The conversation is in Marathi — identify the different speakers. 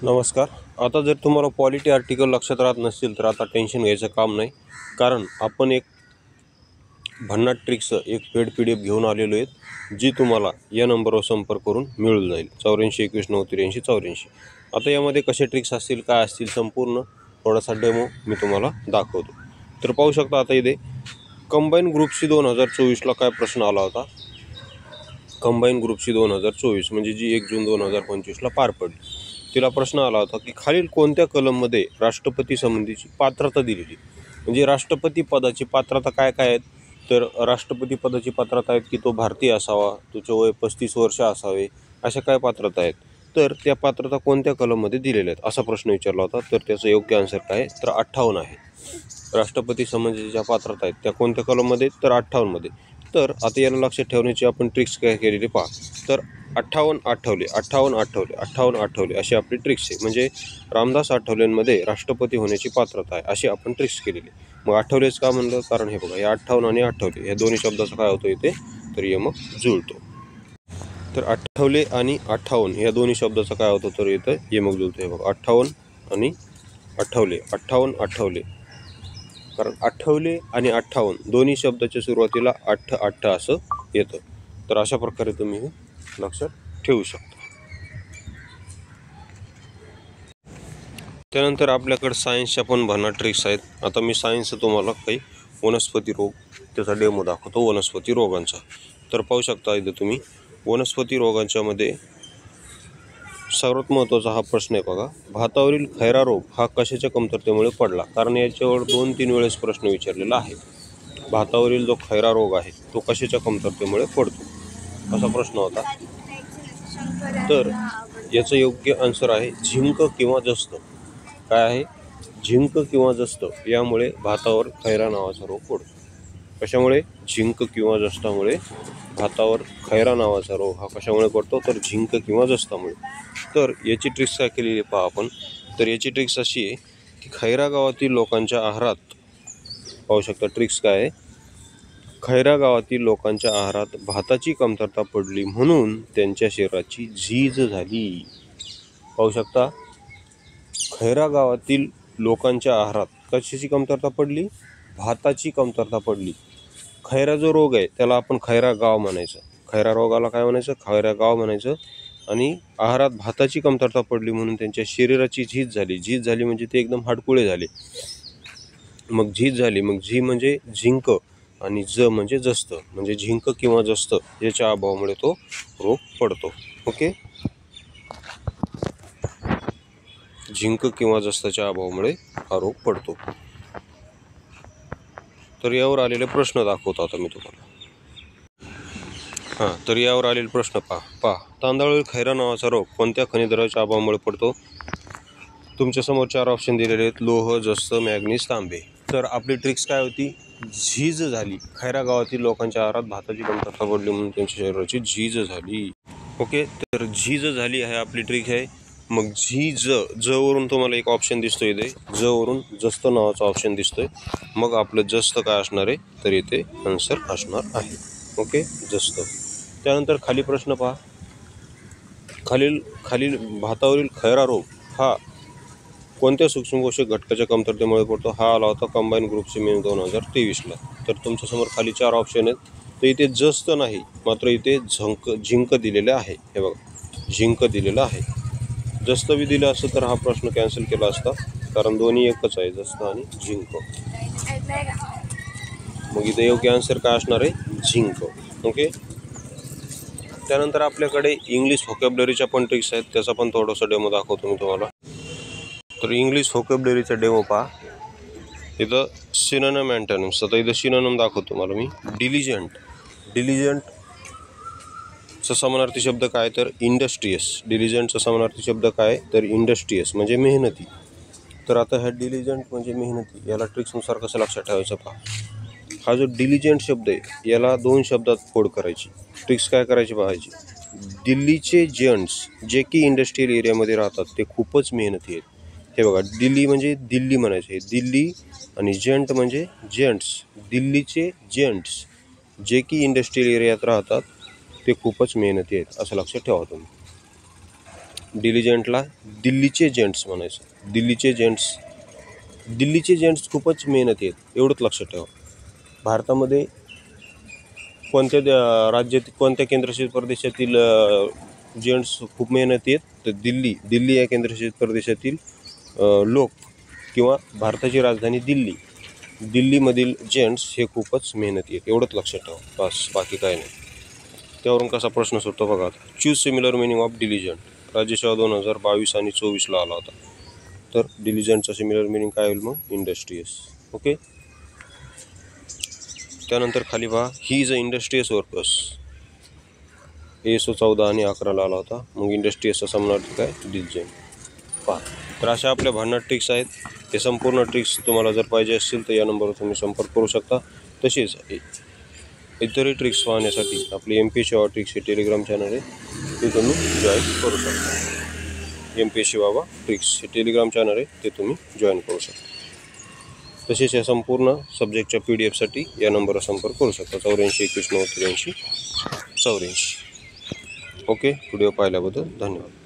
Speaker 1: नमस्कार. आता जर तुम्हाला पॉलिटी आर्टिकल लक्षात राहत नसतील तर आता टेन्शन घ्यायचं काम नाही, कारण आपण एक भन्नाट ट्रिक्स एक पेड PDF घेऊन आलेलो आहेत, जी तुम्हाला या नंबरवर संपर्क करून मिळून जाईल. 8421938484. आता यामध्ये कसे ट्रिक्स असतील, काय असतील, संपूर्ण थोडासा डेमो मी तुम्हाला दाखवतो. तर पाहू शकता आता इथे कंबाईन ग्रुपची 2024ला काय प्रश्न आला होता. कंबाईन ग्रुपची 2024 म्हणजे जी 1 जून 2025ला पार पडली. तिला प्रश्न आला होता की खालील कोणत्या कलममध्ये राष्ट्रपती संबंधीची पात्रता दिलेली. म्हणजे राष्ट्रपती पदाची पात्रता काय काय आहेत, तर राष्ट्रपती पदाची पात्रता आहेत की तो भारतीय असावा, त्याचे वय 35 वर्ष असावे, अशा काय पात्रता आहेत. तर त्या पात्रता कोणत्या कलममध्ये दिलेल्या आहेत असा प्रश्न विचारला होता. तर त्याचं योग्य आन्सर काय आहे, तर 58 आहे. राष्ट्रपती संबंधीच्या ज्या पात्रता आहेत त्या कोणत्या कलममध्ये, तर 58 मध्ये. तर आता याला लक्षात ठेवण्याची आपण ट्रिक्स काय केलेली पहा. तर 58 आठवले, 58 आठवले, 58 आठवले अशी आपली ट्रिक्स आहे. म्हणजे रामदास आठवलेंमध्ये राष्ट्रपती होण्याची पात्रता आहे अशी आपण ट्रिक्स केलेली. मग आठवलेच का म्हणलं, कारण हे बघा, हे 58 आणि आठवले या दोन्ही शब्दाचा काय होतो इथे, तर यमक जुळतो. तर आठवले आणि 58 या दोन्ही शब्दाचा काय होतो, तर इथं यमक जुळतो. हे बघा, 58 आणि आठवले, 58 आठवले. कारण आठवले आणि 58 दोन्ही शब्दाच्या सुरुवातीला 8 असं येतं. तर अशा प्रकारे तुम्ही हे लक्षात ठेवू शकता. त्यानंतर आपल्याकडे सायन्सच्या पण भन्नाट ट्रिक्स आहेत. आता मी सायन्सचं तुम्हाला काही वनस्पती रोग त्याचा डेमो दाखवतो, वनस्पती रोगांचा. तर पाहू शकता इथे तुम्ही वनस्पती रोगांच्या मध्ये सर्वात महत्त्वाचा हा प्रश्न आहे बघा. भातावरील खैरा रोग हा कशाच्या कमतरतेमुळे पडला. कारण याच्यावर 2-3 वेळेस प्रश्न विचारलेला आहे. भातावरील जो खैरा रोग आहे तो कशाच्या कमतरतेमुळे पडतो असा प्रश्न होता. तर याचं योग्य आन्सर आहे झिंक किंवा जस्त. काय आहे, झिंक किंवा जस्त यामुळे भातावर खैरा नावाचा रोग पडतो. कशामुळे, झिंक किंवा जस्तामुळे भातावर खैरा नावाचा रोग हा कशामुळे पडतो, तर झिंक किंवा जस्तामुळे. तर याची ट्रिक्स काय केलेली पहा आपण. तर याची ट्रिक्स अशी आहे की खैरा गावातील लोकांच्या आहारात, पाहू शकता ट्रिक्स काय आहे, खैरा गावातील लोकांच्या आहारात भाताची कमतरता पडली म्हणून त्यांच्या शरीराची झीज झाली. पाहू शकता, खैरा गावातील लोकांच्या आहारात कशाची कमतरता पडली, भाताची कमतरता पडली. खैरा जो रोग आहे त्याला आपण खैरा गाव म्हणायचं, खैरा रोगाला काय म्हणायचं, खैरा गाव म्हणायचं. आणि आहारात भाताची कमतरता पडली म्हणून त्यांच्या शरीराची झीज झाली. झीज झाली म्हणजे ते एकदम हाडकुळे झाले. मग झीज झाली, मग झी म्हणजे झिंक आणि ज म्हणजे जस्त, म्हणजे झिंक किंवा जस्त याच्या अभावामुळे तो रोग पडतो. ओके, झिंक किंवा जस्ताच्या अभावामुळे हा रोग पडतो. तर यावर आलेले प्रश्न दाखवतो आता मी तुम्हाला. तर यावर आलेले प्रश्न पहा. तांदळावरील खैरा नावाचा रोग कोणत्या खनिजद्रव्याच्या अभावामुळे पडतो. तुमच्या समोर 4 ऑप्शन दिलेले आहेत, लोह, जस्त, मॅग्नीज, तांबे. तर आपली ट्रिक्स काय होती, झीज झाली. खैरा गावातील लोकांच्या आहारात भाताची कमतरता पडली म्हणून त्यांच्या शरीराची झीज झाली. ओके, तर झीज झाली आहे आपली ट्रिक आहे. मग झीज, ज वरून तुम्हाला एक ऑप्शन दिसतोय इथे, ज वरून जस्त नावाचा ऑप्शन दिसतोय. मग आपलं जस्त काय असणार आहे, तर इथे आन्सर असणार आहे. ओके, जस्त. त्यानंतर खाली प्रश्न पहा. खालील भातावरील खैरा रोग हा कोणत्या सूक्ष्म पोषक घटकाच्या कमतरतेमुळे पडतो. हा आला होता कंबाईन ग्रुपचे मे 2023ला. तर तुमच्यासमोर खाली 4 ऑप्शन आहेत. तर इथे जस्त नाही, मात्र इथे झिंक दिलेले आहे. हे बघा, झिंक दिलेलं आहे. जस्त बी दिलं असतं तर हा प्रश्न कॅन्सल केला असता, कारण दोन्ही एकच आहे, जस्त आणि झिंक. मग इथे योग्य आन्सर काय असणार आहे, झिंक. ओके, त्यानंतर आपल्याकडे इंग्लिश व्होकॅब्युलरीच्या पण ट्रिक्स आहेत, त्याचा पण थोडंसं डेमो दाखवतो मी तुम्हाला. तर इंग्लिश व्होकॅब्युलरीचा डेमो पहा. इथं सिनोनिम अँटोनिम्स. आता इथं सिनोनिम दाखवतो तुम्हाला मी. डिलिजंटचा समानार्थी शब्द काय, तर इंडस्ट्रियस. डिलिजंटचा समानार्थी शब्द काय, तर इंडस्ट्रियस म्हणजे मेहनती. तर आता ह्या डिलिजंट म्हणजे मेहनती याला ट्रिक्सनुसार कसं लक्षात ठेवायचं पहा. हा जो डिलिजंट शब्द आहे याला 2 शब्दात फोड करायची. ट्रिक्स काय करायची पाहायची. दिल्लीचे जेंट्स जे की इंडस्ट्रियल एरियामध्ये राहतात ते खूपच मेहनती आहेत. हे बघा, दिल्ली म्हणजे दिल्ली म्हणायचे, दिल्ली, आणि जेंट म्हणजे जेंट्स. दिल्लीचे जेंट्स जे की इंडस्ट्रियल एरियात राहतात ते खूपच मेहनती आहेत असं लक्षात ठेवा तुम्ही. डिलिजंटला दिल्लीचे जेंट्स म्हणायचं. दिल्लीचे जेंट्स खूपच मेहनती आहेत, एवढंच लक्षात ठेवा. भारतामध्ये कोणत्या राज्यात कोणत्या केंद्रशासित प्रदेशातील जेंट्स खूप मेहनती आहेत, तर दिल्ली या केंद्रशासित प्रदेशातील लोक किंवा भारताची राजधानी दिल्लीमधील जेंट्स हे खूपच मेहनती आहेत, एवढंच लक्षात ठेवा. बस, बाकी काय नाही. त्यावरून कसा प्रश्न सुटतो बघा. Choose similar meaning of diligent. राज्यसेवा 2022 आणि 24ला आला होता. तर डिलिजंटचा सिमिलर मिनिंग काय होईल मग? इंडस्ट्रियस. ओके. त्यानंतर खाली पहा, he is a industrious workers. ASO 14 आणि 11ला आला होता. मग इंडस्ट्रियसचा समानार्थी काय? डिलिजंट. पहा, तर अशा आपल्या भन्नाट ट्रिक्स आहेत. हे संपूर्ण ट्रिक्स तुम्हाला जर पाहिजे असतील तर या नंबरवर तुम्ही संपर्क करू शकता. तसेच इतरही ट्रिक्स पाहण्यासाठी आपली MPSC बाबा ट्रिक्स हे टेलिग्राम चॅनल आहे, ते तुम्ही जॉईन करू शकता. MPSC बाबा ट्रिक्स हे टेलिग्राम चॅनल आहे, ते तुम्ही जॉईन करू शकता. तसेच या संपूर्ण सब्जेक्टच्या PDF साठी या नंबरवर संपर्क करू शकता. 84 21 90 83 84. ओके. व्हिडिओ पाहिल्याबद्दल धन्यवाद.